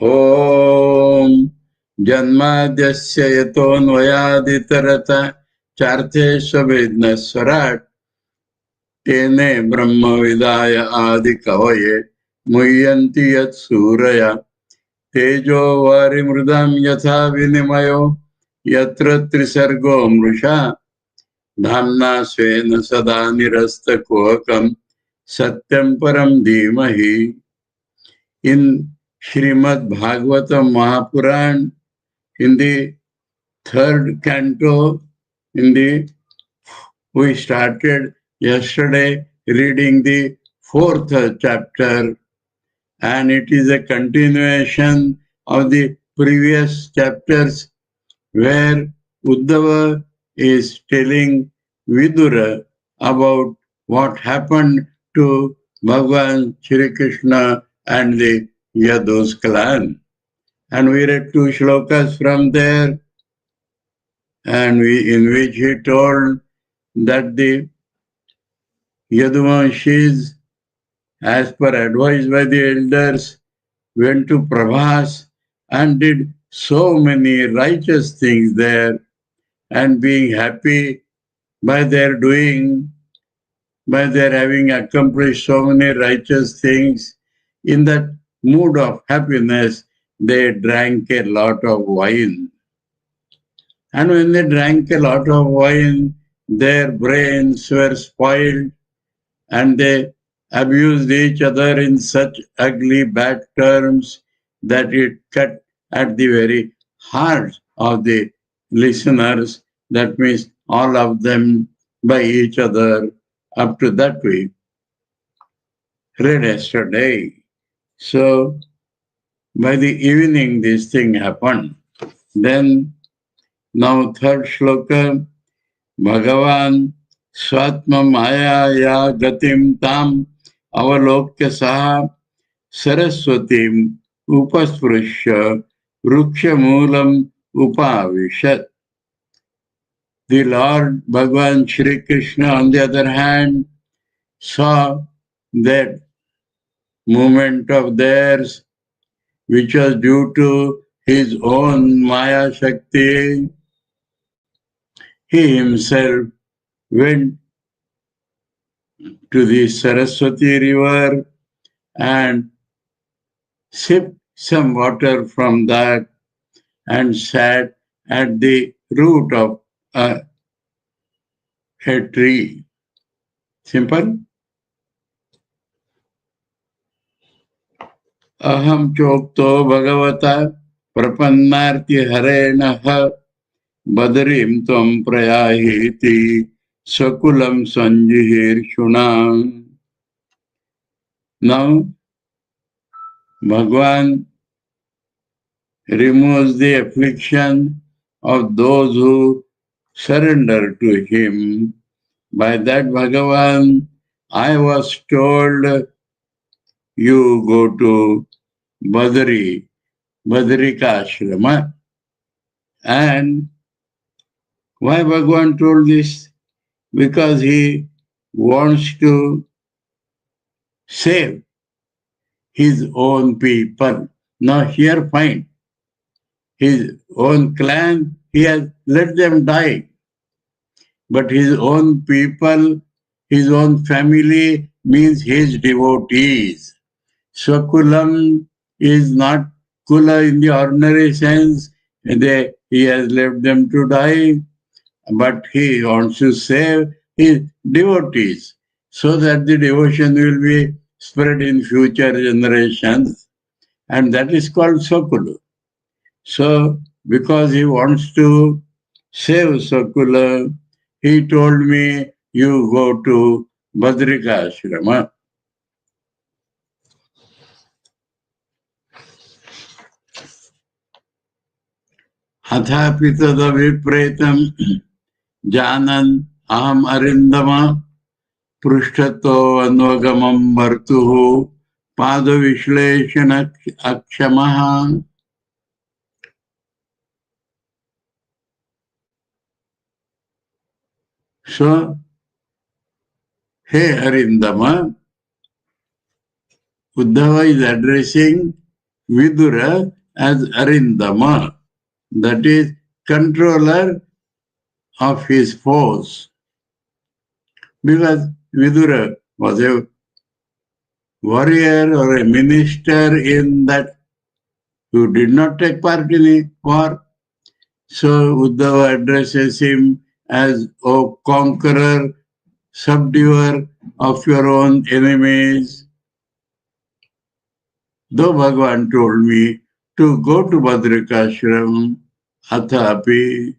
Om Janmadhyasya yatonvayaditarata charthesvavednaswarat tene brahma vidaya adi kavaye muhyanti yat suraya tejo varimrudam yatha vinimayo yatra trisargo mrusha dhamna svena sada nirasta kohakam satyam param dhimahi. In Srimad Bhagavata Mahapurana, in the third canto, we started yesterday reading the fourth chapter, and it is a continuation of the previous chapters where Uddhava is telling Vidura about what happened to Bhagavan Shri Krishna and the Yadus clan. And we read 2 shlokas from there, and in which he told that the Yaduvanshis, as per advice by the elders, went to Prabhas and did so many righteous things there, and being happy by their doing, by their having accomplished so many righteous things, in that mood of happiness, they drank a lot of wine. And when they drank a lot of wine, their brains were spoiled, and they abused each other in such ugly, bad terms that it cut at the very heart of the listeners. That means all of them by each other. Up to that we read yesterday. So by the evening this thing happened. Then now third shloka, Bhagavan Swatma Maya ya Gatim Tam Avalokya Saha Saraswatim Upasprushya Ruksha Moolam Upavishat. The Lord Bhagavan Shri Krishna, on the other hand, saw that movement of theirs, which was due to his own Maya Shakti. He himself went to the Saraswati river and sipped some water from that and sat at the root of a tree. Simple. Aham chokto bhagavata prapannarti harenaha badarim tvam prayahiti sakulam sanjihir shunam. Now, Bhagwan removes the affliction of those who surrender to him. By that Bhagavan, I was told, you go to Badrika Ashrama. And why Bhagavan told this? Because he wants to save his own people. Now here find, his own clan, he has let them die. But his own people, his own family means his devotees. Swakulam is not kula in the ordinary sense. He has left them to die, but he wants to save his devotees so that the devotion will be spread in future generations. And that is called Swakula. So, because he wants to save Swakula, he told me, you go to Badrika Ashrama. Athapi tadavipretam janan aham arindama prushtato anvagamam vartuhu Pada Vishleshana Akshamaha. So, hey Arindama, Uddhava is addressing Vidura as Arindama, that is, controller of his force. Because Vidura was a warrior or a minister in that who did not take part in a war. So Uddhava addresses him as, O conqueror, subduer of your own enemies. Though Bhagavan told me to go to Bhadrika Ashram, Athapi,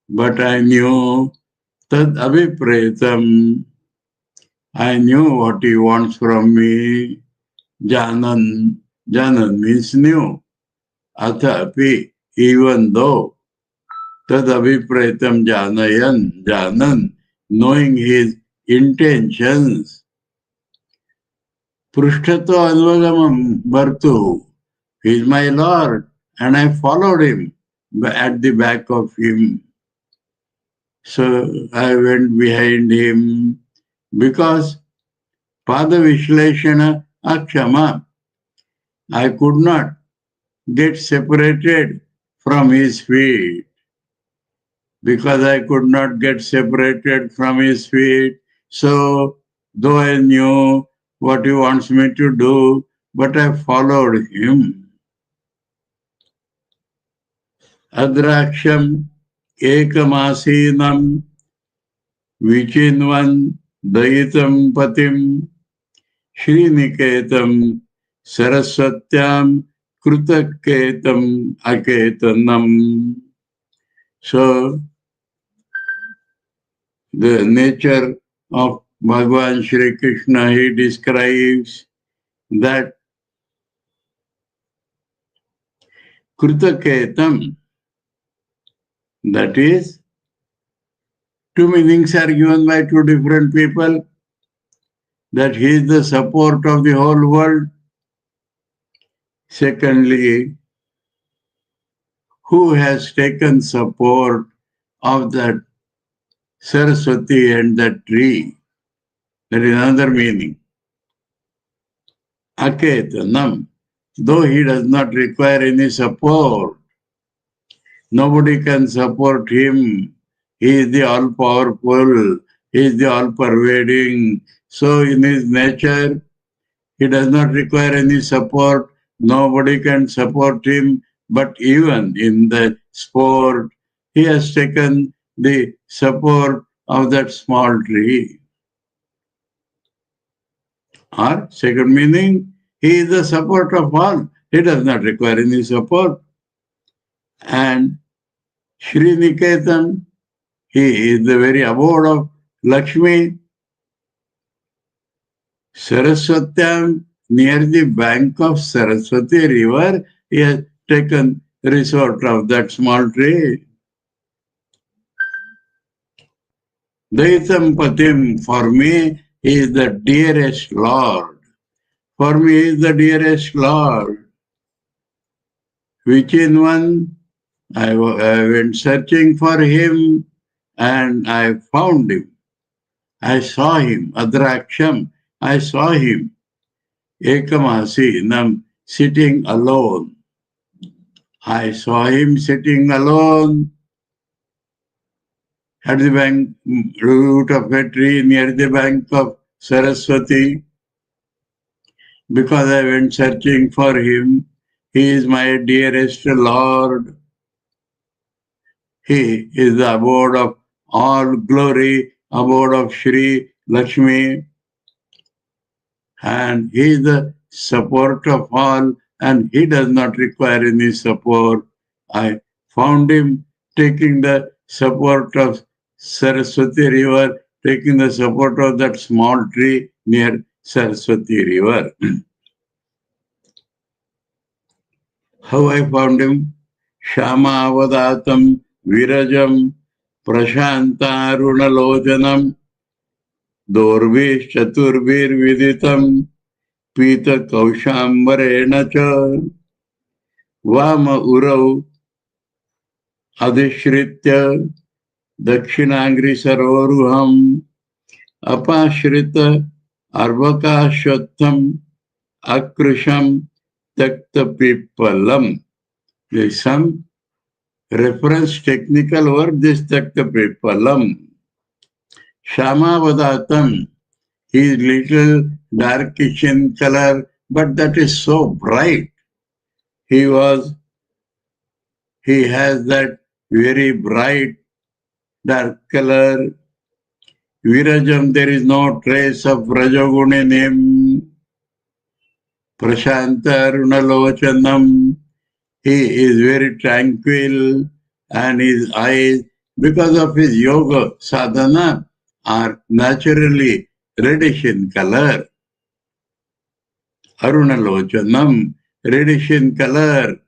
but I knew Tad Abhipretam. I knew what he wants from me. Janan. Janan means knew. Athapi, even though. Tad Abhipretam Janayan. Janan, knowing his intentions. Prushtato Anvagamam Bhartu. He is my Lord, and I followed him at the back of him. So I went behind him because Pada Vishleshana Akshama. I could not get separated from his feet. Because I could not get separated from his feet, so though I knew what he wants me to do, but I followed him. Adraksham ekamasinam vichinvan dayitam patim Sriniketam saraswatyam krutaketam aketanam. So the nature of Bhagavan Shri Krishna, he describes that krutaketam, that is, two meanings are given by two different people, that he is the support of the whole world. Secondly, who has taken support of that Saraswati and that tree? That is another meaning. Aketanam, though he does not require any support, nobody can support him. He is the all-powerful, he is the all-pervading. So in his nature, he does not require any support. Nobody can support him. But even in the sport, he has taken the support of that small tree. Or second meaning, he is the support of all. He does not require any support. And Sri Niketan, he is the very abode of Lakshmi. Saraswatyam, near the bank of Saraswati river, he has taken resort of that small tree. Daitam Patim, for me, he is the dearest Lord. For me, he is the dearest Lord. Which in one, I went searching for him and I found him. I saw him, Adraksham, I saw him. Ekamasi, Nam, sitting alone. I saw him sitting alone at the bank, root of a tree near the bank of Saraswati. Because I went searching for him, he is my dearest Lord. He is the abode of all glory, abode of Shri Lakshmi. And he is the support of all, and he does not require any support. I found him taking the support of Saraswati river, taking the support of that small tree near Saraswati river. How I found him? Shama avadatam virajam prashantarunalojanam dorvish chaturbir viditam pita kaushambarena cha vama urau adhishritya dakshinangri saroruham apashrita arvakashvatham akrisham takta pipalam. There is some reference technical word, this takta pipalam. Shamavadatam, he is little darkish in color, but that is so bright. He has that very bright dark color. Virajam, there is no trace of Rajoguna in him. Prashanta Arunalochanam, he is very tranquil, and his eyes, because of his yoga sadhana, are naturally reddish in color. Arunalochanam, reddish in color,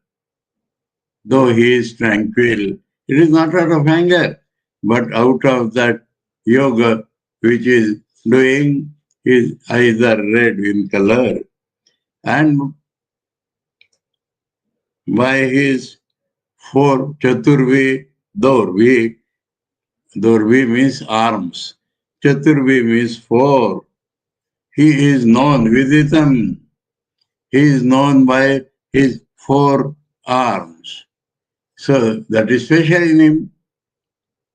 though he is tranquil. It is not out of anger, but out of that yoga which is doing, his eyes are red in color. And by his four Chaturvi, Dorvi means arms. Chaturvi means four. He is known, Viditam. He is known by his four arms. So that is special in him.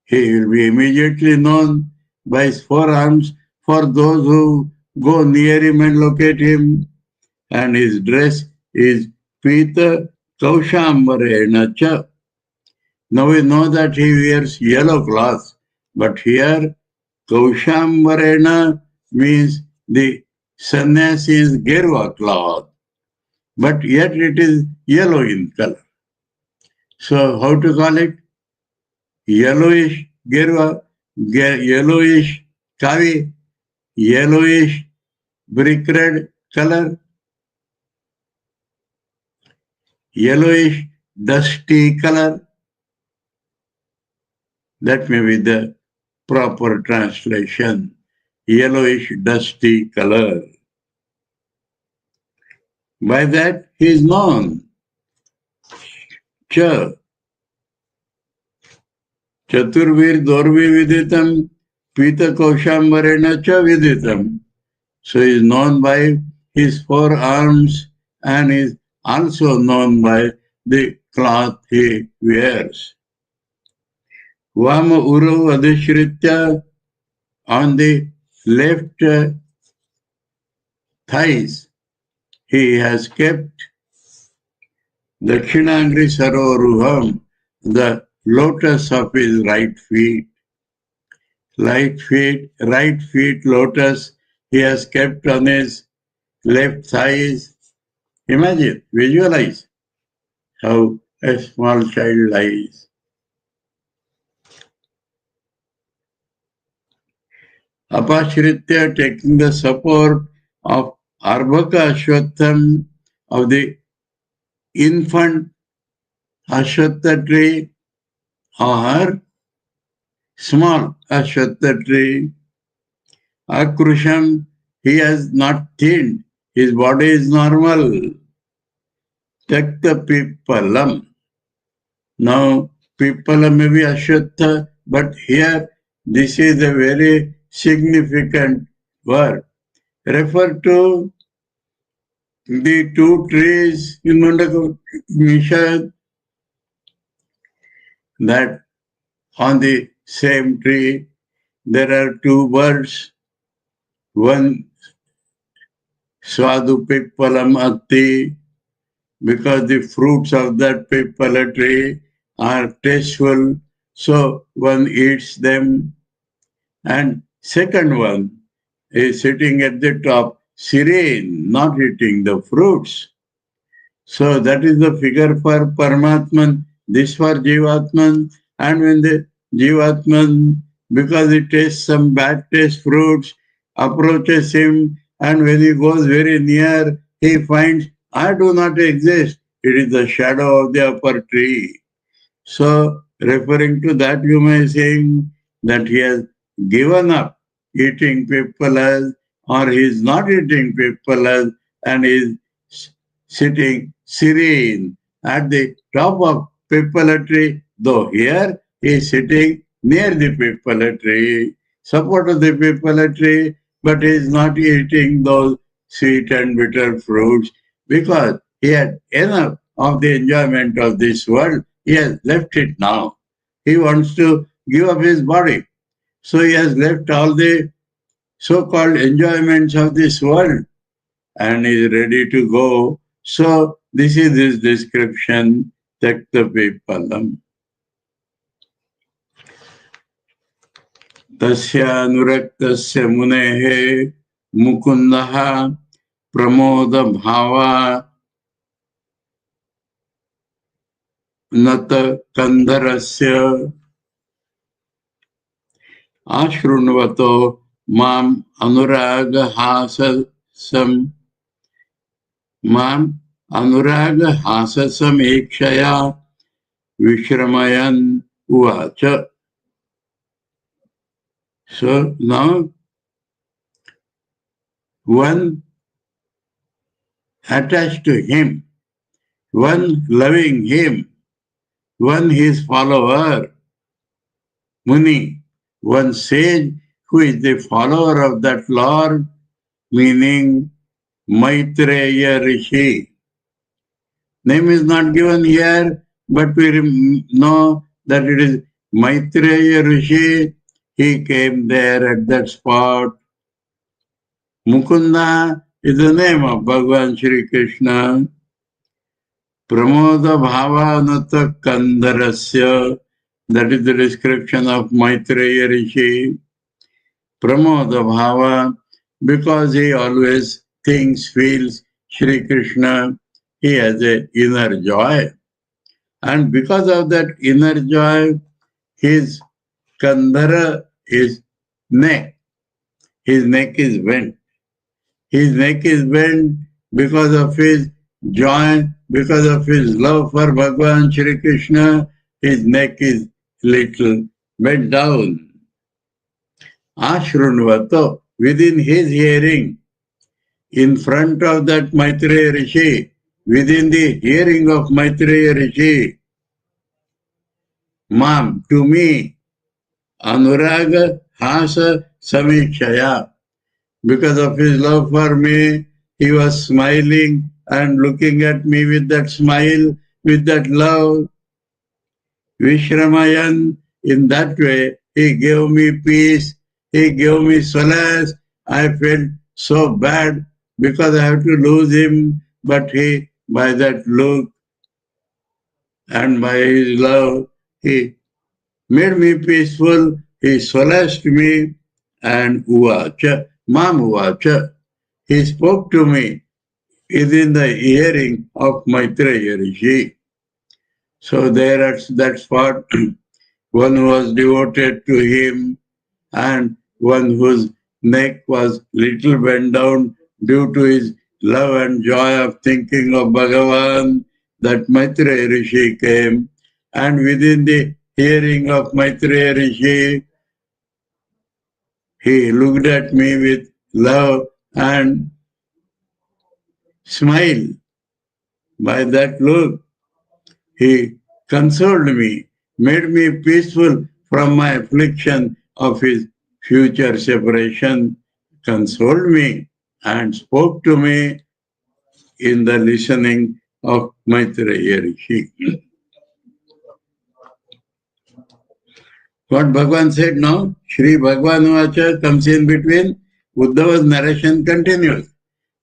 He will be immediately known by his forearms for those who go near him and locate him. And his dress is Pita Kaushambarena cha. Now we know that he wears yellow cloth, but here Kaushambarena means the sannyasi's gerva cloth, but yet it is yellow in color. So how to call it? Yellowish gerva, yellowish kavi, yellowish brick red color, yellowish dusty color. That may be the proper translation. Yellowish dusty color. By that he is known. Cha. Chaturvir Dorvi Viditam Pita Kaushambarena Cha Viditam. So he is known by his forearms and is also known by the cloth he wears. Vama Uru Adhishritya, on the left thighs, he has kept Dakshinangri Saroruham, the lotus of his right feet. Right feet lotus he has kept on his left thighs. Imagine, visualize how a small child lies. Apashritya, taking the support of Arbhaka Ashwatham, of the infant Ashwatha tree, or small Ashwatha tree. Akrusham, he has not thinned, his body is normal. Takta Pipalam. Now, Pipalam may be Ashwatha, but here this is a very significant word. Refer to the two trees in Mundaka that on the same tree there are two birds. One Swadu Pipalam Atti, because the fruits of that pipala tree are tasteful, so one eats them. And second one is sitting at the top, serene, not eating the fruits. So that is the figure for Paramatman, this for Jivatman. And when the Jivatman, because it tastes some bad taste fruits, approaches him, and when he goes very near, he finds, I do not exist. It is the shadow of the upper tree. So, referring to that, you may say that he has given up eating pipalas, or he is not eating pipalas, and is sitting serene at the top of pipala tree, though here he is sitting near the pipala tree, support of the pipala tree, but he is not eating those sweet and bitter fruits because he had enough of the enjoyment of this world. He has left it now. He wants to give up his body. So he has left all the so-called enjoyments of this world and is ready to go. So this is his description, Takta Pipalam. Tasya Nuraktasya Munehe Mukundaha Pramoda Bhava Nata Kandarasya Ashrunvato Mam Anuraga Hasasam Mam Anuraga Hasasam Ekshaya Vishramayan Uvacha. So now one attached to him, one loving him, one his follower, Muni, one sage who is the follower of that Lord, meaning Maitreya Rishi. Name is not given here, but we know that it is Maitreya Rishi. He came there at that spot. Mukunda is the name of Bhagavan Shri Krishna. Pramoda Bhavanata Kandarasya, that is the description of Maitreya Rishi. Pramoda Bhava, because he always thinks, feels Shri Krishna, he has an inner joy. And because of that inner joy, his Kandara is neck. His neck is bent. His neck is bent because of his joy, because of his love for Bhagavan Shri Krishna. His neck is little bent down. Ashrunvato, within his hearing, in front of that Maitreya Rishi, within the hearing of Maitreya Rishi, Mam, to me, Anuraga Hasa Samikshaya. Because of his love for me, he was smiling and looking at me with that smile, with that love. Vishramayan, in that way, he gave me peace, he gave me solace. I felt so bad because I have to lose him, but he, by that look and by his love, he made me peaceful, he solaced me, and uvacha, mam uvacha, he spoke to me within the hearing of Maitreya Rishi. So there at that spot, one was devoted to him and one whose neck was little bent down due to his love and joy of thinking of Bhagavan, that Maitreya Rishi came, and within the hearing of Maitreya Rishi, he looked at me with love and smile. By that look, he consoled me, made me peaceful from my affliction of his future separation, consoled me and spoke to me in the listening of Maitreya Rishi. What Bhagavan said now, Sri Bhagavan Vacha comes in between, Uddhava's narration continues.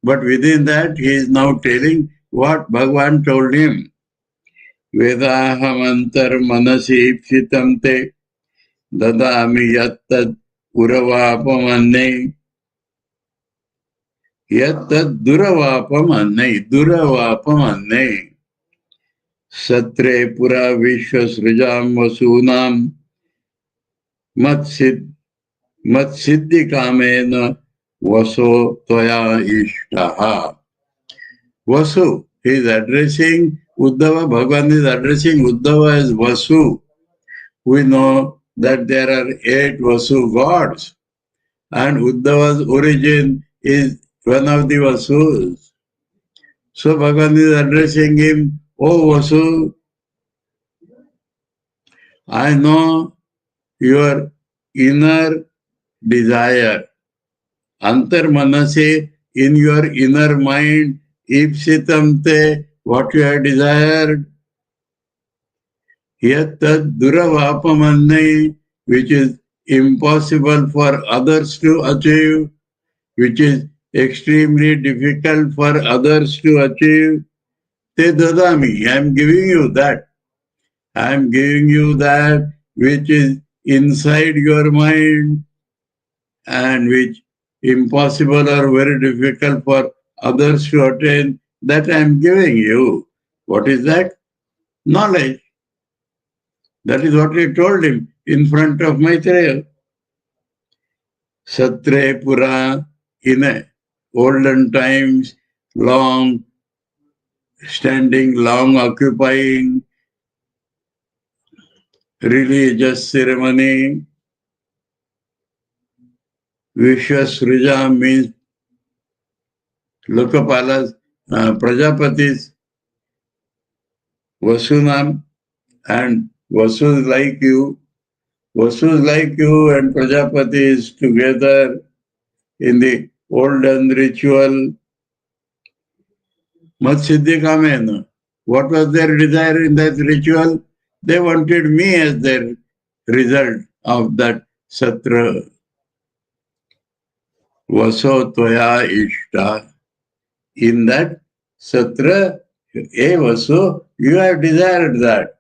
But within that, he is now telling what Bhagavan told him. Vedahamantar manasi ipsitam te dadami yattad uravapamanne yattad duravapamanne satre pura vishwasrujam vasunam matsiddhi kamena vaso toya ishtaha. Vasu, he is addressing Uddhava, Bhagavan is addressing Uddhava as Vasu. We know that there are 8 Vasu gods, and Uddhava's origin is one of the Vasus. So Bhagavan is addressing him, "Oh Vasu, I know your inner desire. Antar manase, in your inner mind, ipsitam te, what you have desired, yet duravapamanne, which is impossible for others to achieve, which is extremely difficult for others to achieve. Te dadami, I am giving you that. I am giving you that which is inside your mind and which impossible or very difficult for others to attain. That I am giving you. What is that? Knowledge. That is what he told him in front of Maitreya. Satre Pura, in olden times, long standing, long occupying religious ceremony. Vishwasruja means Lokapalas, Prajapatis, Vasunam, and Vasus like you. Vasus like you and Prajapatis together in the olden ritual. Matsiddhi Kamena. What was their desire in that ritual? They wanted me as their result of that Satra. Vaso Tvaya Ishta. In that Satra, Vaso, you have desired that.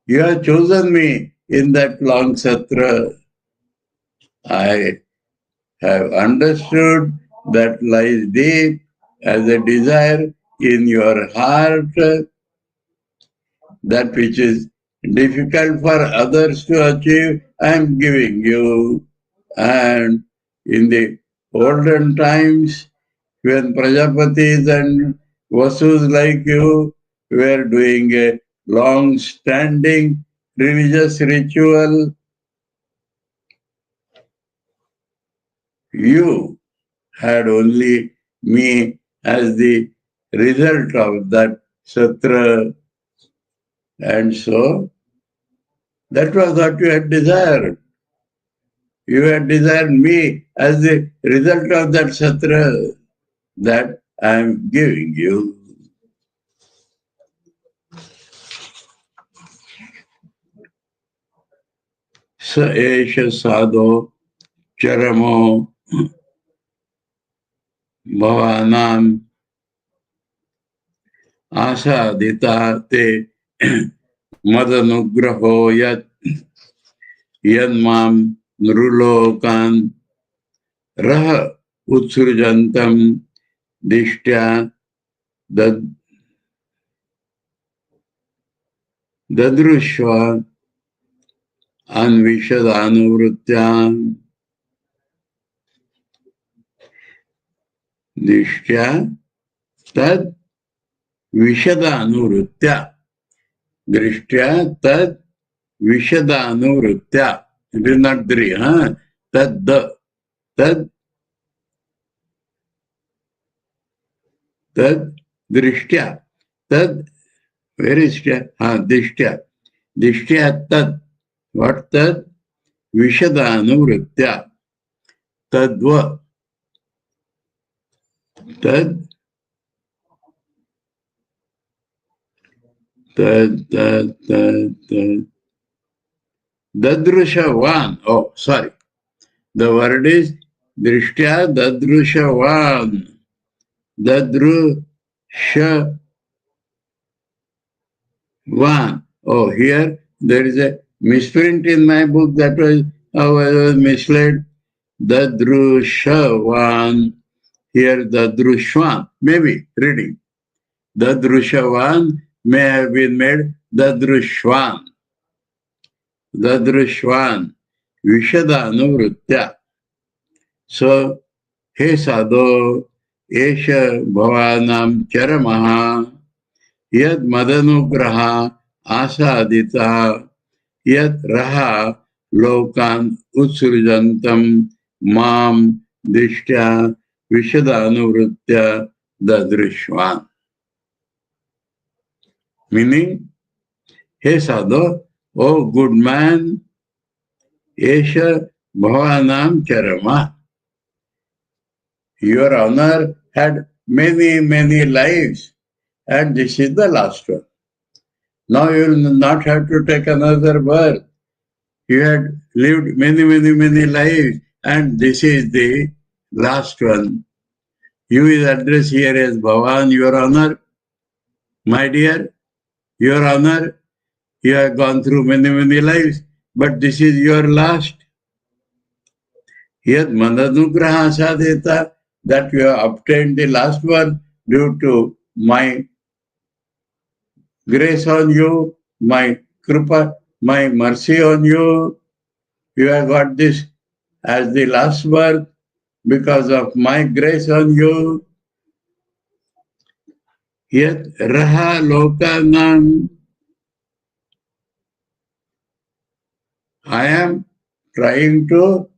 You have chosen me in that long Satra. I have understood that lies deep as a desire in your heart, that which is difficult for others to achieve, I am giving you. And in the olden times, when Prajapatis and Vasus like you were doing a long-standing religious ritual, you had only me as the result of that Satra. And so, that was what you had desired. You had desired me as the result of that Satra that I am giving you. Sa esha sadho charamo bhavanam asadita te madanugraho yat yanmam nrulokan raha utsrujantam dishtya dadrushva anvishadanuvrutyan dishtya tad vishadanuvrutya. Drishtya tad vishadanuvrutya. It is not dri, huh? Tad the. Tad drishtya. Tad, where is tya? Dishtya. Dishtya tad. What tad? Vishadanuvrutya. Tadva. Tad. Dadrushavan. Oh, sorry. The word is Drishtya Dadrushavan. Dadrushavan. Oh, here there is a misprint in my book. That was how I was misled. Dadrushavan. Here Dadrushwan. Maybe reading. Dadrushavan may have been made Dadrushwan. Dadrushwan. Vishadanuvrutya. So, he sadho, esha bhavanam charamaha, yad madanugraha asadita, yad raha lokan utsrujantam mam dishtya vishadanuvrutya dadrishwan. Meaning, hey sadhu, oh good man, esha bhavanam charama. Your honor had many, many lives, and this is the last one. Now you will not have to take another birth. You had lived many, many, many lives, and this is the last one. You is addressed here as Bhavan, Your Honor. My dear, Your Honor, you have gone through many, many lives, but this is your last. Yet Mananugraha Asadeta, that you have obtained the last one due to my grace on you, my kripa, my mercy on you. You have got this as the last birth because of my grace on you. Yet Raha Lokanam, I am trying to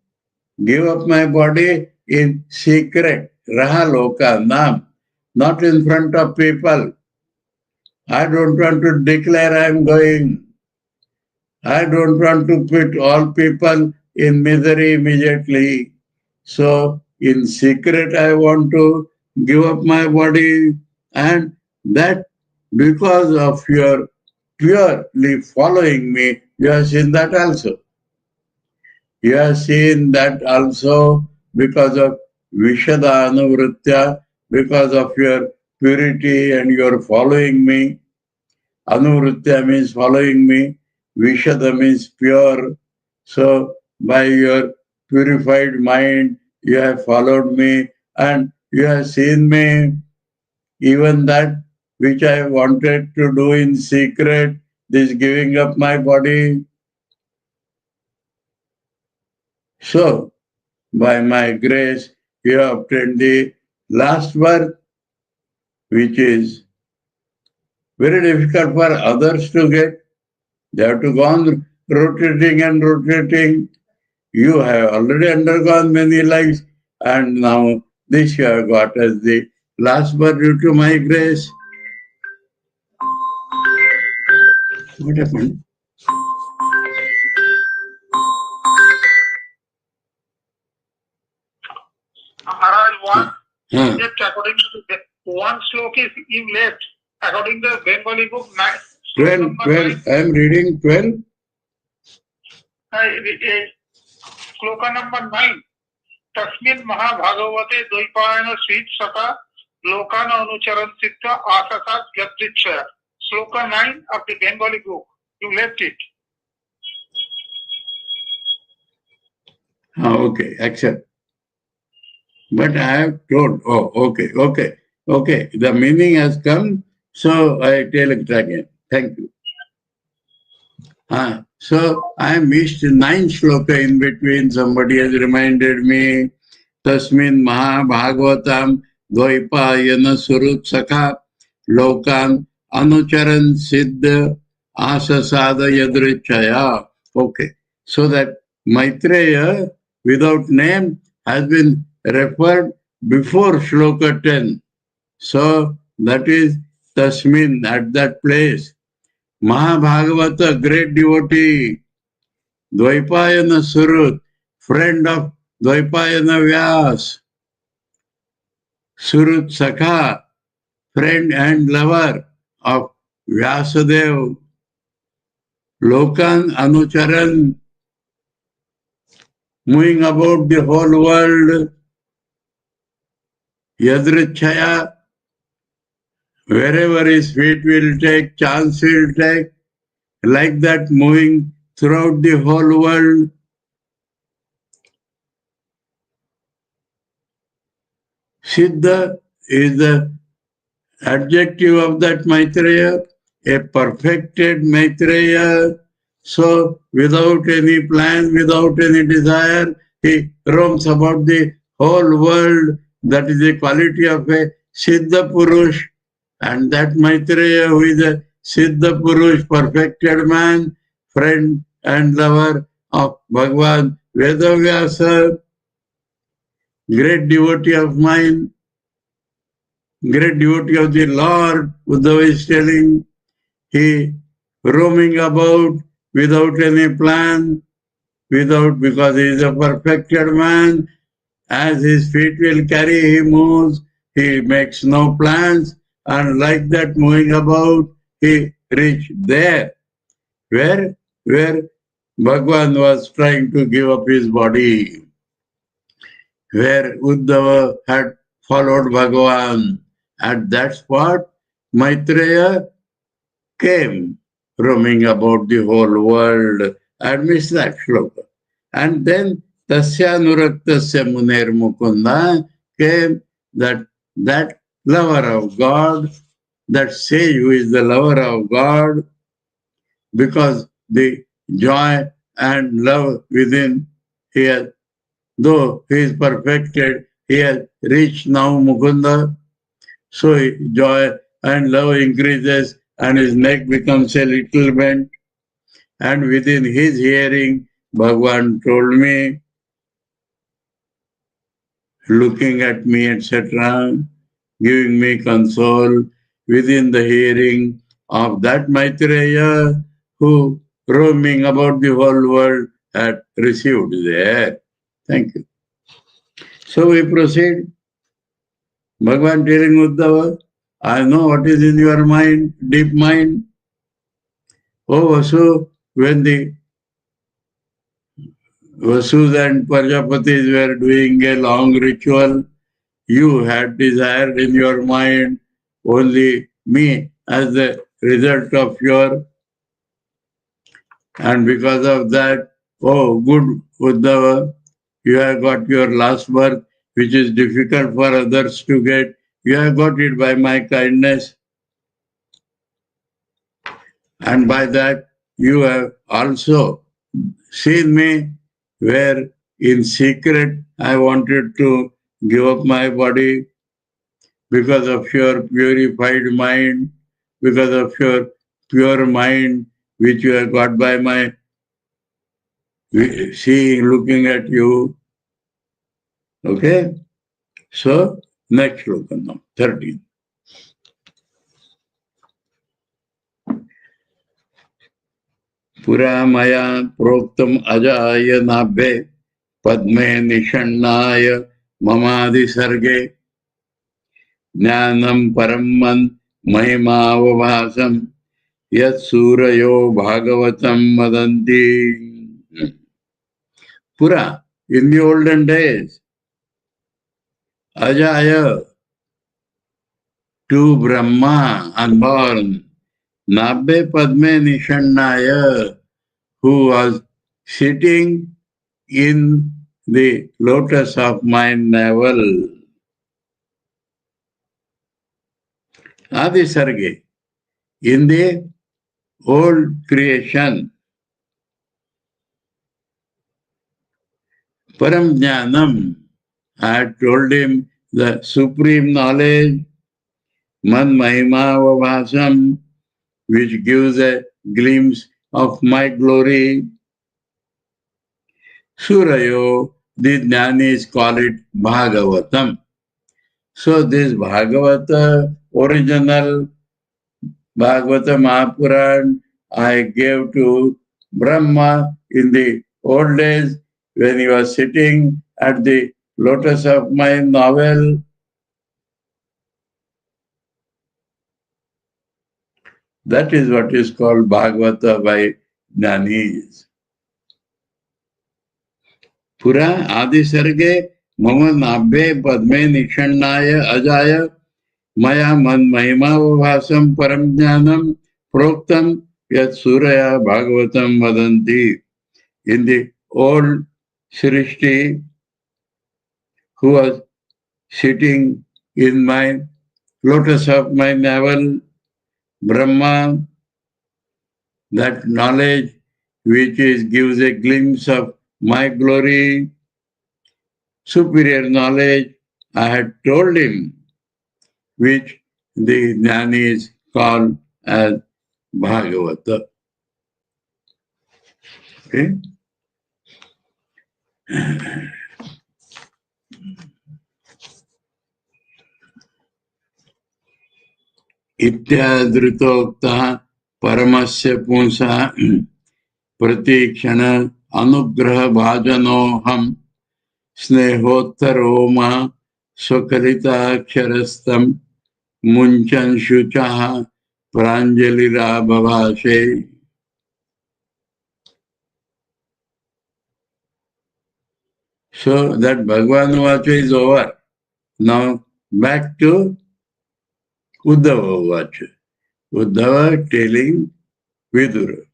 give up my body in secret. Raha Lokanam, not in front of people. I don't want to declare I am going. I don't want to put all people in misery immediately. So, in secret, I want to give up my body, and that because of your purely following me, you have seen that also. You have seen that also because of Vishada Anuvritya, because of your purity and your following me. Anuvritya means following me. Vishada means pure. So, by your purified mind, you have followed me and you have seen me. Even that which I wanted to do in secret, this giving up my body. So, by my grace, you have obtained the last birth, which is very difficult for others to get. They have to go on rotating and rotating. You have already undergone many lives, and now this you have got as the last birth due to my grace. What happened? Left according to the one slok is left according to the Bengali book 9. 12. I am reading 12. Sloka number 9. Tasmin Mahabhagavate Dvaipayana Sweet Saka Lokana Anucharan Siddha Asasat Yadrichaya. Sloka 9 of the Bengali book. You left it. Okay, accept. But I have told, okay. The meaning has come, so I tell it again. Thank you. So I missed 9 shloka in between. Somebody has reminded me. Tasmin Mahabhagavatam Dvaipayana Surut Sakha Lokan Anucharan Siddha Asasada Yadrichaya. Okay. So that Maitreya without name has been referred before shloka 10. So that is Tasmin at that place. Mahabhagavata, great devotee, Dvaipayana Surut, friend of Dvaipayana Vyas, Surut Sakha, friend and lover of Vyasadev, Lokan Anucharan, moving about the whole world, Yadrichaya, wherever his feet will take, chance will take, like that moving throughout the whole world. Siddha is the adjective of that Maitreya, a perfected Maitreya. So, without any plan, without any desire, he roams about the whole world. That is the quality of a Siddha Purush. And that Maitreya, who is a Siddha Purush, perfected man, friend and lover of Bhagwan Vedavyasa, great devotee of mine. great devotee of the Lord, Uddhava is telling, he roaming about without any plan, because he is a perfected man. As his feet will carry, he moves, he makes no plans, and like that moving about, he reached there, where Bhagwan was trying to give up his body, where Uddhava had followed Bhagwan. At that spot, Maitreya came roaming about the whole world amidst that shloka. And then Tasya Nuraktasya Muner Mukunda came that lover of God, that sage who is the lover of God, because the joy and love within he has, though he is perfected, he has reached now Mukunda, so joy and love increases and his neck becomes a little bent. And within his hearing, Bhagwan told me, looking at me, etc., giving me console within the hearing of that Maitreya who, roaming about the whole world, had received there. Thank you. So we proceed. Bhagwan telling Uddhava, I know what is in your mind, deep mind. Oh Vasu, when the Vasus and Prajapatis were doing a long ritual, you had desired in your mind only me as the result of your, and because of that, oh good Uddhava, you have got your last birth, which is difficult for others to get. You have got it by my kindness. And by that, you have also seen me where in secret I wanted to give up my body because of your purified mind, because of your pure mind, which you have got by my seeing, looking at you. Okay? So, next sloka now, 13. पुरा मया प्रोक्तम अजाय नाभ्ये पद्मे निषण्णाय ममादिसर्गे ज्ञानम परम महिमावभासम यत्सूरयो भागवतम वदन्ति. Pura, in the olden days, Ajaya to Brahma unborn, Nabbe Padme Nishannaya, who was sitting in the lotus of my navel. Adi Sarge, in the old creation, Param Jnanam, I had told him the supreme knowledge, Man Mahima Vavasam, which gives a glimpse of my glory. Surayo, the Jnanis call it Bhagavatam. So this Bhagavata, original Bhagavata Mahapurana, I gave to Brahma in the old days when he was sitting at the lotus of my novel. That is what is called Bhagavata by Jnanis. Pura Adi Sarge Mama Nabhe Padme Nikshannaya Ajaya Maya Man Mahima Vavasam Param Jnanam Proktam Yat Suraya Bhagavatam Vadanti. In the old Srishti, who was sitting in my lotus of my navel, Brahma, that knowledge which gives a glimpse of my glory, superior knowledge, I had told him, which the Jnanis call as Bhagavata. Okay? इत्यादृतोक्तः परमस्य पुंसः प्रतीक्षण अनुग्रह भाजनोऽहं स्नेहोत्तरोमा स्वकलिताक्षरस्थं मुञ्चन् शुचः प्राञ्जलिराबभाषे. So that Bhagavan Vacha is over. Now back to Uddhava Vacha. Uddhava telling Vidura.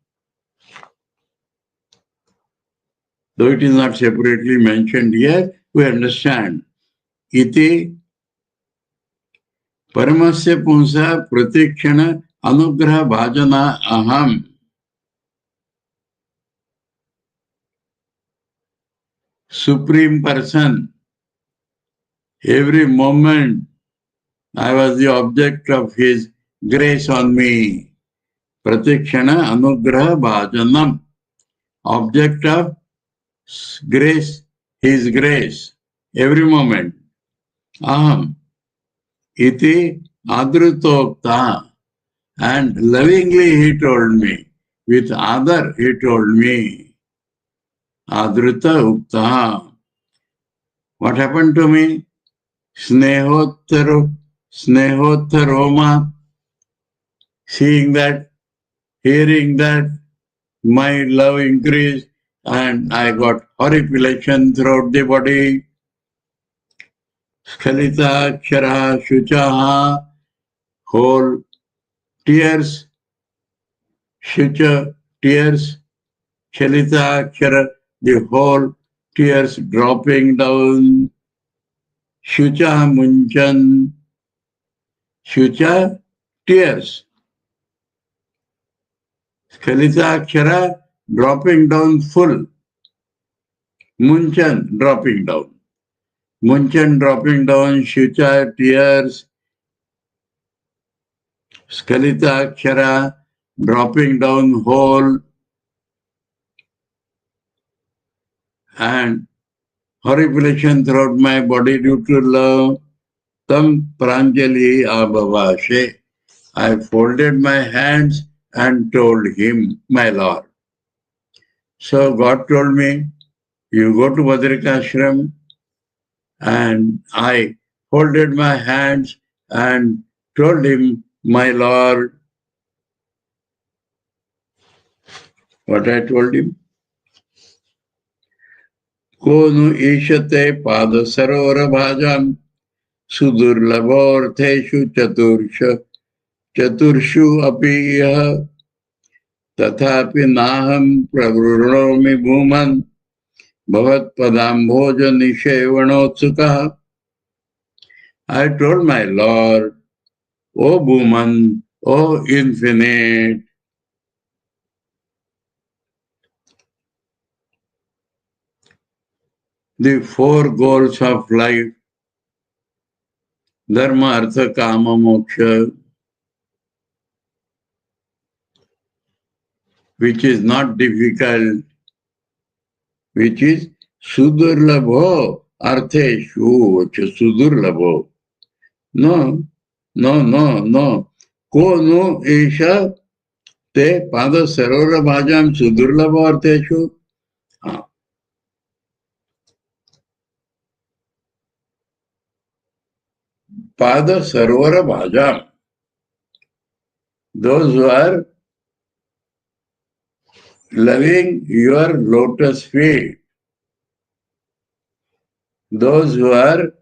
Though it is not separately mentioned here, we understand. Iti Paramasya Punsa Pratikshana Anugraha Bhajana Aham. Supreme Person. Every moment I was the object of His grace on me. Pratikshana Anugraha Bhajanam. Object of grace, His grace. Every moment. Aham. Iti Adrutokta. And lovingly He told me. With Adar He told me. Adruta Ukta. What happened to me? Snehottaroma. Seeing that, hearing that, my love increased and I got horripilation throughout the body. Skalita Akshara Shuchaha. Whole tears. Shucha, tears. Skalita Akshara, the whole tears dropping down. Shucha Munchan. Shucha, tears. Skalita Akshara, dropping down full. Munchan, dropping down. Munchan, dropping down. Shucha, tears. Skalita Akshara, dropping down whole. And horripilation throughout my body due to love. Tam Pranjali Abhavashe. I folded my hands and told him, my Lord. So God told me, you go to Advaita Ashram, and I folded my hands and told him, my Lord. What I told him? Konu ishate pada sarora bhajam sudurlabortheshu chaturshu api yaha tathapi naham pravrunomi bhuman bhavat padambhoja nishevanotsukaha. I told my Lord, O Bhuman, O Infinite, the four goals of life, Dharma, Artha, Kama, Moksha, which is not difficult, which is Sudurlabho, Artheshu, which is Sudurlabho. No. Ko no Esha te pada sarora bhajam Sudurlabho Artheshu. Pada Sarovara Bhajam. Those who are loving your lotus feet, those who are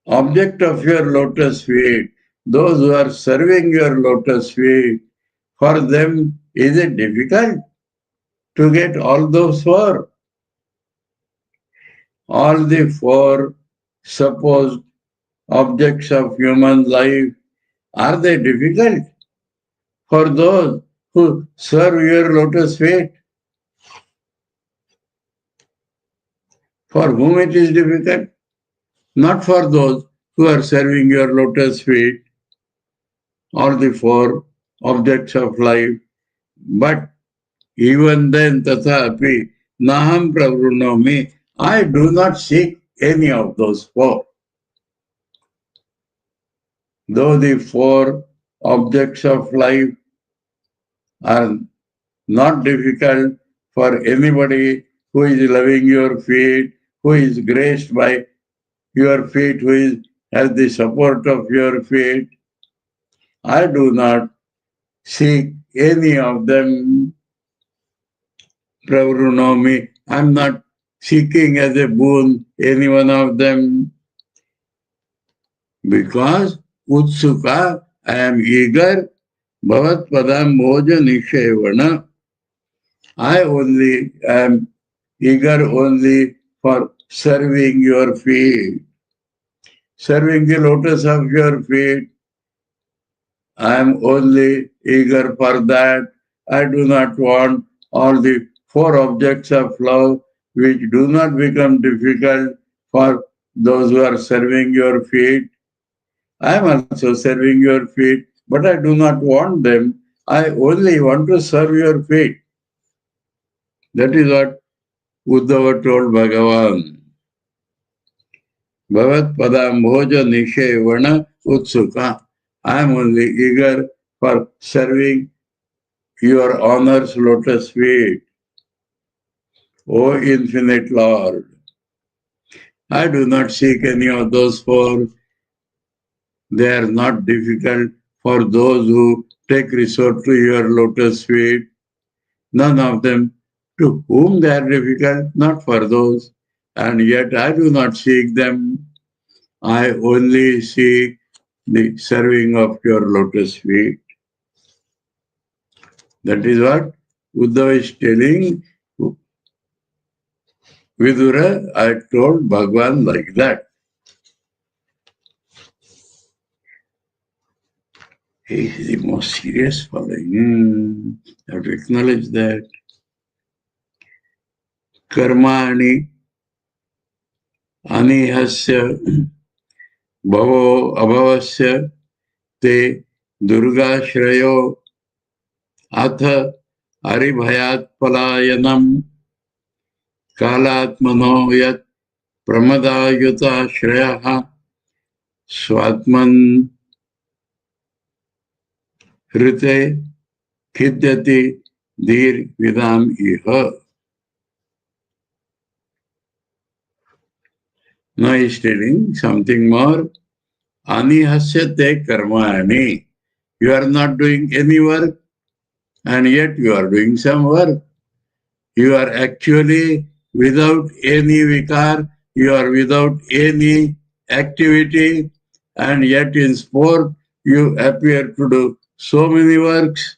object of your lotus feet, those who are serving your lotus feet, for them is it difficult to get all those four? All the four supposed objects of human life, are they difficult for those who serve your lotus feet? For whom it is difficult? Not for those who are serving your lotus feet or the four objects of life, but even then, tathapi, naham pravrunomi, I do not seek any of those four. Though the four objects of life are not difficult for anybody who is loving your feet, who is graced by your feet, has the support of your feet. I do not seek any of them. Prabhu know me. I'm not seeking as a boon any one of them because Utsuka, I am eager. Bhavat Padam Moja Nishevana. I only am eager only for serving your feet, serving the lotus of your feet. I am only eager for that. I do not want all the four objects of love which do not become difficult for those who are serving your feet. I am also serving your feet, but I do not want them. I only want to serve your feet. That is what Uddhava told Bhagavan. Bhavat Padam Bhoja Nishevana Utsuka. I am only eager for serving your honor's lotus feet, O infinite Lord. I do not seek any of those four. They are not difficult for those who take resort to your lotus feet. None of them to whom they are difficult, not for those. And yet I do not seek them. I only seek the serving of your lotus feet. That is what Uddhava is telling Vidura. I told Bhagwan like that. He is the most serious following. I have to acknowledge that. Karmani anihasya bhavo abhavasya te durgashrayo atha aribhayat palayanam kalatmano yat pramadayuta shreyaha swatman hrite khidyati dhir vidam iha. Now he is telling something more. Anihasyate karmani. You are not doing any work and yet you are doing some work. You are actually without any vikar, you are without any activity, and yet in sport you appear to do so many works.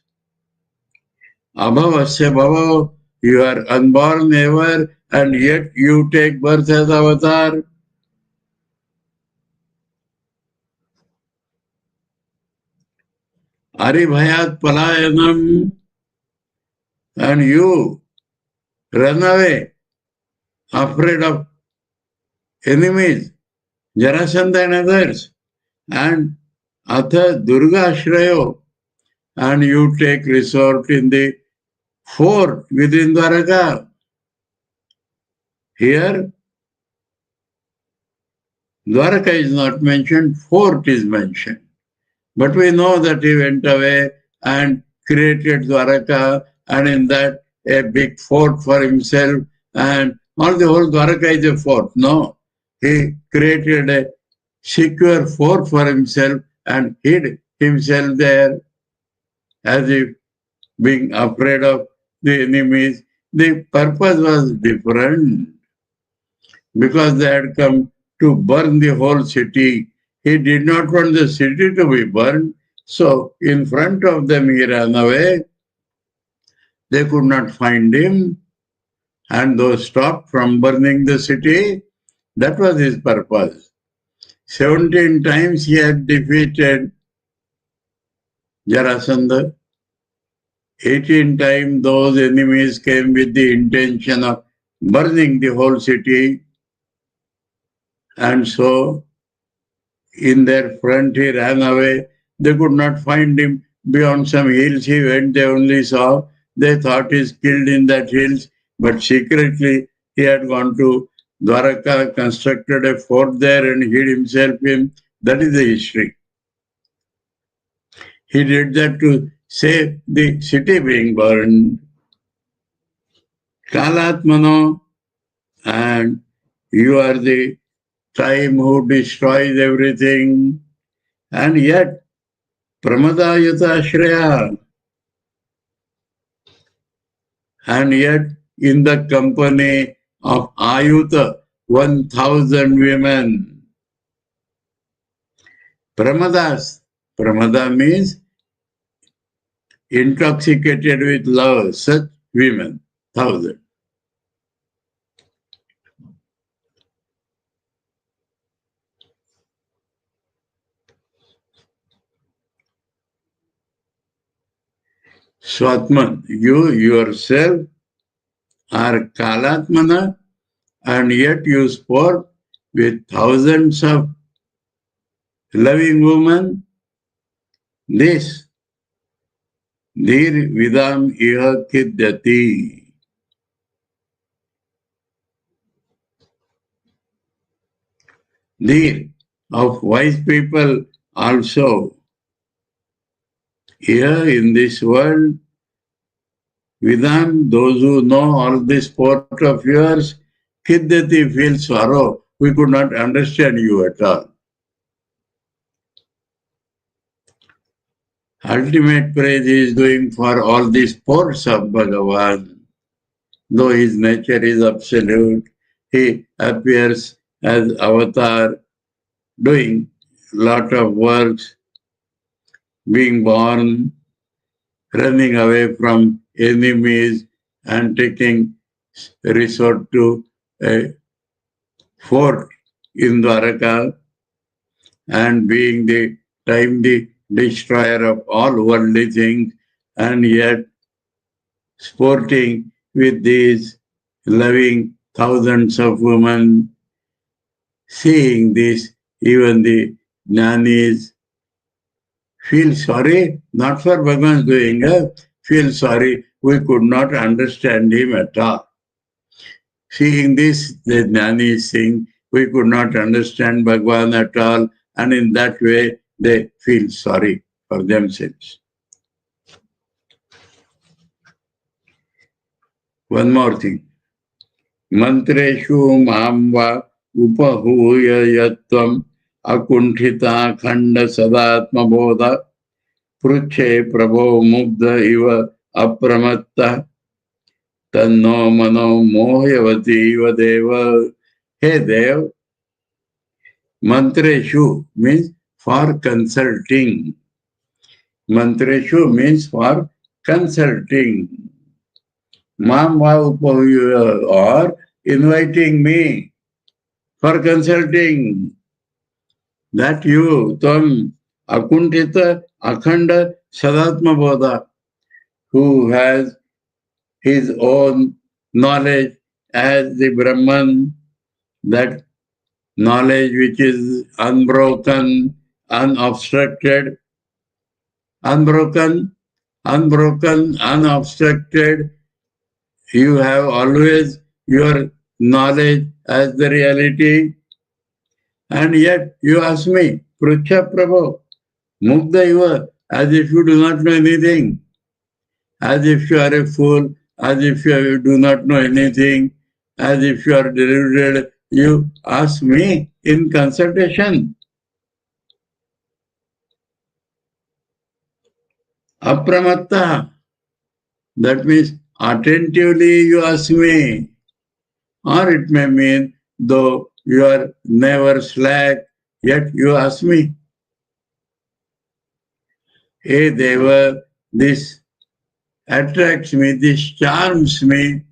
Abhavasya bhava, you are unborn ever, and yet you take birth as avatar. Aribhayat palayanam, and you run away, afraid of enemies, Jarasandha and others. And Atha Durga Ashrayo, and you take resort in the fort within Dwaraka. Here, Dwaraka is not mentioned, fort is mentioned. But we know that he went away and created Dwaraka, and in that a big fort for himself, and all the whole Dwaraka is a fort. No, he created a secure fort for himself and hid himself there as if being afraid of the enemies. The purpose was different because they had come to burn the whole city. He did not want the city to be burned. So in front of them he ran away. They could not find him, and those stopped from burning the city. That was his purpose. 17 times he had defeated Jarasandha. 18 times those enemies came with the intention of burning the whole city. And so in their front he ran away. They could not find him. Beyond some hills he went, they only saw. They thought he's killed in that hills, but secretly he had gone to Dwaraka, constructed a fort there and hid himself in. That is the history. He did that to save the city being burned. Kalatmano, and you are the time who destroys everything. And yet, Pramadayata Ashraya. And yet, in the company of Ayuta, 1,000 women. Pramadas. Pramada means intoxicated with love, such women, 1,000. Swatman, you yourself are Kalatmana, and yet you sport with thousands of loving women. This Dhir Vidam Iha Kidyati. Dhir of wise people also. Here in this world, Vidam, those who know all this sport of yours, Kidyati feel sorrow. We could not understand you at all. Ultimate praise he is doing for all these sports of Bhagavan. Though his nature is absolute, he appears as avatar, doing lot of works, being born, running away from enemies, and taking resort to a fort in Dwaraka, and being the destroyer of all worldly things, and yet sporting with these loving thousands of women. Seeing this, even the jnanis feel sorry, not for Bhagavan's doing, feel sorry, we could not understand him at all. Seeing this, the jnanis sing, we could not understand Bhagavan at all, and in that way they feel sorry for themselves. One more thing. Mantreshu Mahamba Upahuya Yatvam Akuntita Khanda Sadatma Bodha Pruche Prabho Mugdha Iva Apramatta Tanno Mano Mohyavati Iva Deva. Hey Dev, Mantreshu means for consulting. Mantreshu means for consulting. Mahamba Upahuya, or inviting me for consulting. That you, Tam Akuntita Akhanda Sadatma Bodha, who has his own knowledge as the Brahman, that knowledge which is unbroken, unobstructed, unobstructed. You have always your knowledge as the reality, and yet you ask me, Prucha Prabhu, Mugdha Iva, as if you do not know anything, as if you are a fool, as if you do not know anything, as if you are deluded. You ask me in consultation. Apramatta, that means attentively you ask me. Or it may mean, though you are never slack, yet you ask me. Hey Deva, this attracts me, this charms me,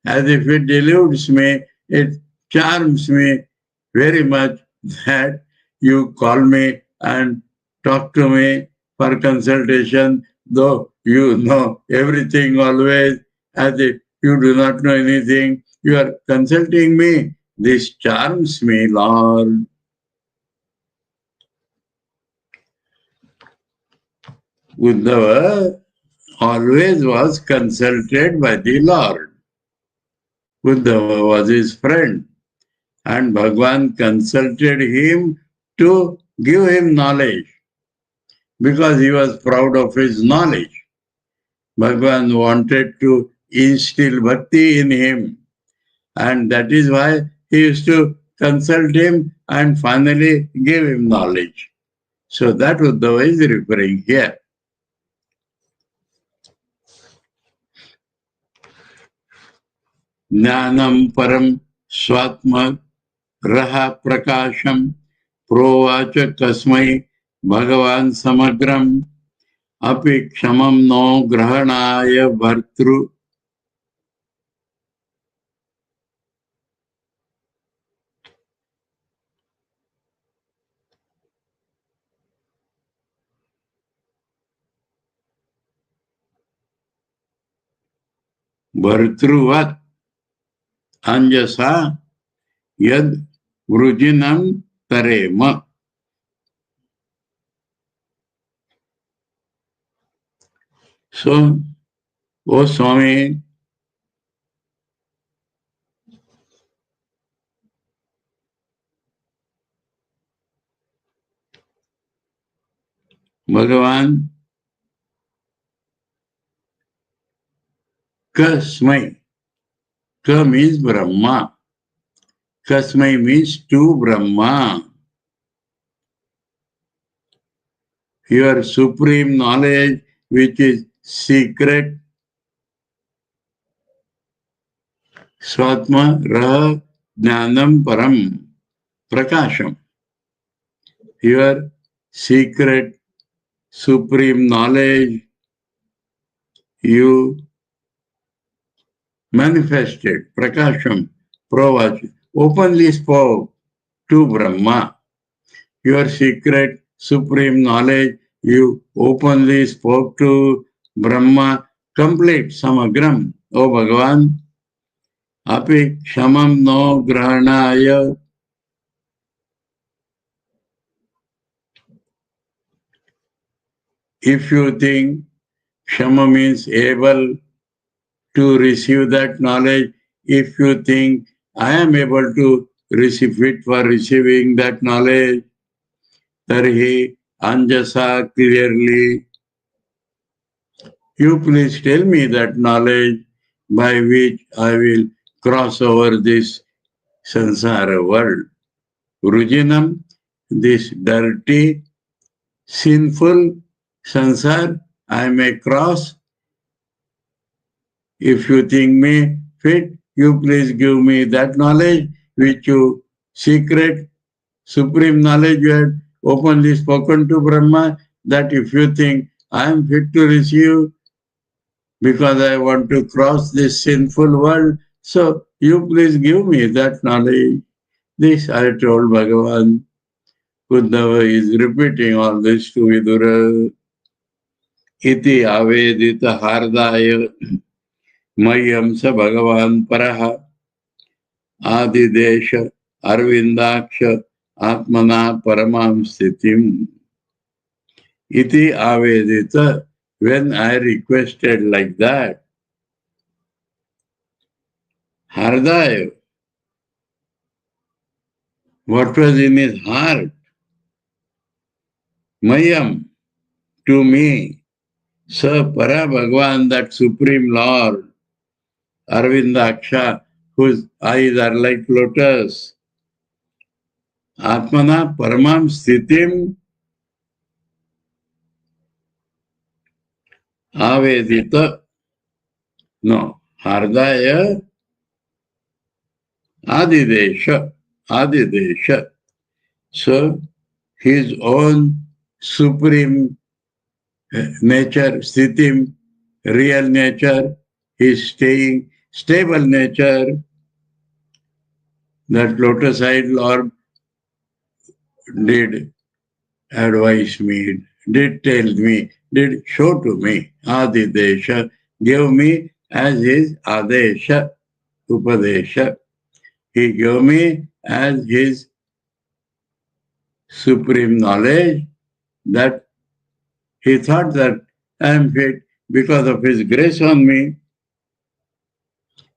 as if it deludes me, it charms me very much that you call me and talk to me for consultation, though you know everything always, as if you do not know anything. You are consulting me. This charms me, Lord. Uddhava always was consulted by the Lord. Uddhava was his friend, and Bhagavan consulted him to give him knowledge. because he was proud of his knowledge. Bhagavan wanted to instill bhakti in him, and that is why he used to consult him and finally give him knowledge. So that Uddhava is referring here. Jnanam param swatma raha prakasham provacha kasmai bhagavan samagram api kshamam no grahanaya bhartru. Bhartruvat anjasa yad vrujinam tarema. So, O Swami, Bhagavan Kasmai. Ka means Brahma. Kasmai means to Brahma. Your supreme knowledge, which is secret, Swatma Raha Jnanam Param Prakasham. Your secret, supreme knowledge, you manifested, Prakasham, Pravach, openly spoke to Brahma. Your secret, supreme knowledge, you openly spoke to Brahma, complete Samagram. O Bhagavan, api Shamam no Grahanaya. If you think Shama means able to receive that knowledge, if you think I am able to receive it for receiving that knowledge, Tarhi Anjasa clearly, you please tell me that knowledge by which I will cross over this samsara world. Rujinam, this dirty, sinful sansar, I may cross. If you think me fit, you please give me that knowledge which you secret, supreme knowledge you had openly spoken to Brahma, that if you think I am fit to receive because I want to cross this sinful world, so you please give me that knowledge. This I told Bhagavan. Uddhava is repeating all this to Vidura. Iti avedita hardaya mayam sa Bhagavan paraha adidesha arvindaksha atmana paramam stitim. Iti avedita, when I requested like that, hardaya, what was in his heart? Mayam, to me, Sa Para Bhagavan, that Supreme Lord, Arvindaksha, whose eyes are like lotus, Atmana Paramam Sthitim Avedita, no, Hardaya Adidesha, Adidesha. So his own supreme nature, Sthitim, real nature, his staying, stable nature, that lotus-eyed Lord did advise me, did tell me, did show to me, Adidesha, gave me as his Adesha, Upadesha. He gave me as his supreme knowledge that he thought that I am fit because of his grace on me,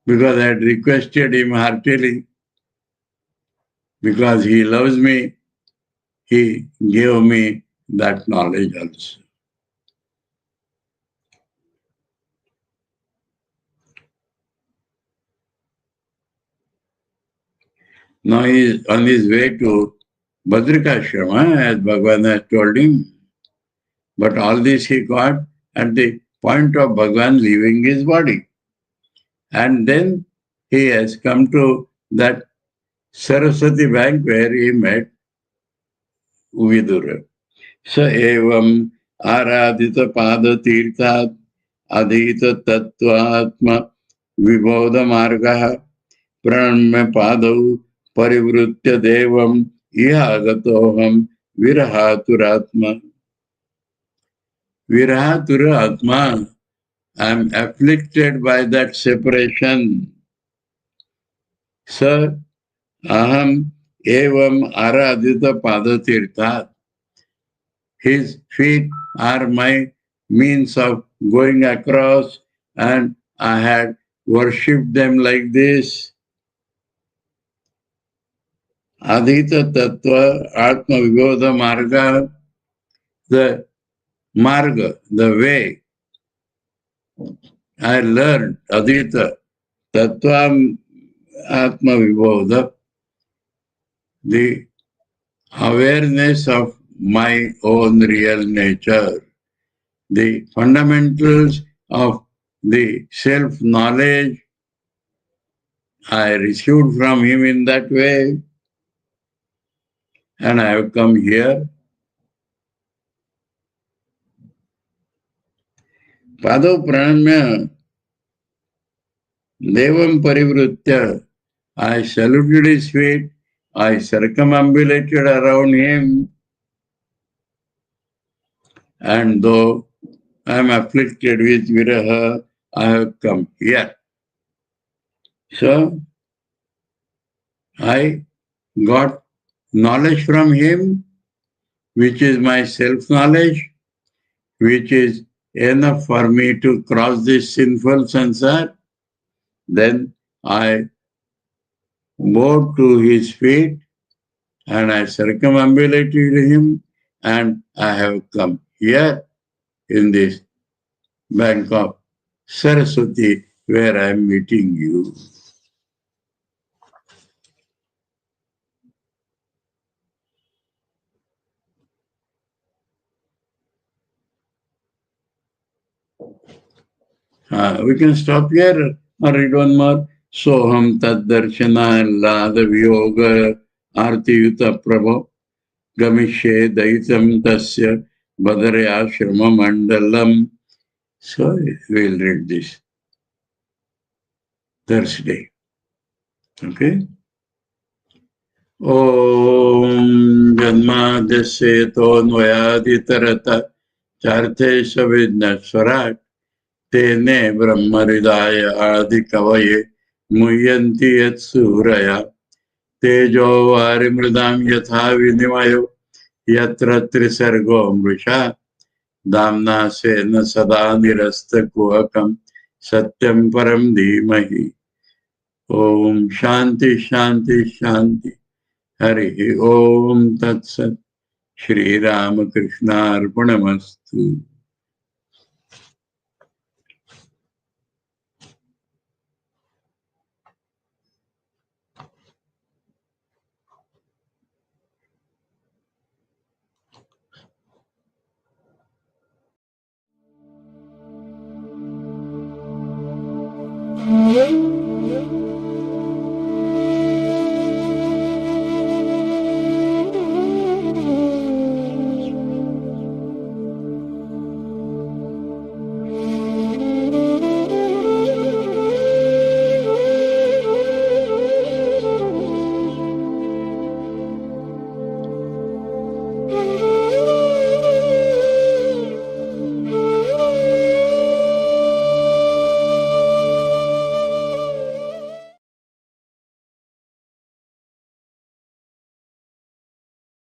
because I had requested him heartily, because he loves me, he gave me that knowledge also. Now he is on his way to Advaita Ashrama, as Bhagavan has told him. But all this he got at the point of Bhagavan leaving his body. And then he has come to that Saraswati bank where he met Vidura. Sa evam aradita pada tirthat adhita tattvatma vibodha margaha pranamya padau parivritya devam ihagatoham virahaturatma. Virahaturatma, I am afflicted by that separation. Sir, aham evam aradita padatirthat. His feet are my means of going across, and I had worshipped them like this. Adhita Tattva Atma Vibodha Marga, the Marga, the way. I learned Adhita Tattva Atma Vibodha, the awareness of my own real nature, the fundamentals of the self-knowledge I received from him in that way, and I have come here. Pado pranamya devam parivritya. I saluted his feet, I circumambulated around him, and though I am afflicted with viraha, I have come here. So, I got knowledge from him, which is my self-knowledge, which is enough for me to cross this sinful sansar. Then I bowed to his feet and I circumambulated him, and I have come here in this bank of Saraswati where I am meeting you. We can stop here or read one more. Soham tad darshana lada viyoga arti yuta prabho gamishe daitam tasya badare ashrama mandalam. So we'll read this Thursday. Okay? Om Janmadasya Tonvayaditarata Charte Savidnaswarat Tene Brahmaridaya Adi Kavaye Muyanti Yat Suraya Tejo Varimridam Yatha Vinimayo Yatra Trisargo Mrisha Damna Sena Sada Nirasta Kuhakam Satyam Param Dhimahi. Om Shanti Shanti Shanti. Hari Om Tat Sat. Shri Ramakrishna Arpanamastu. Mm-hmm.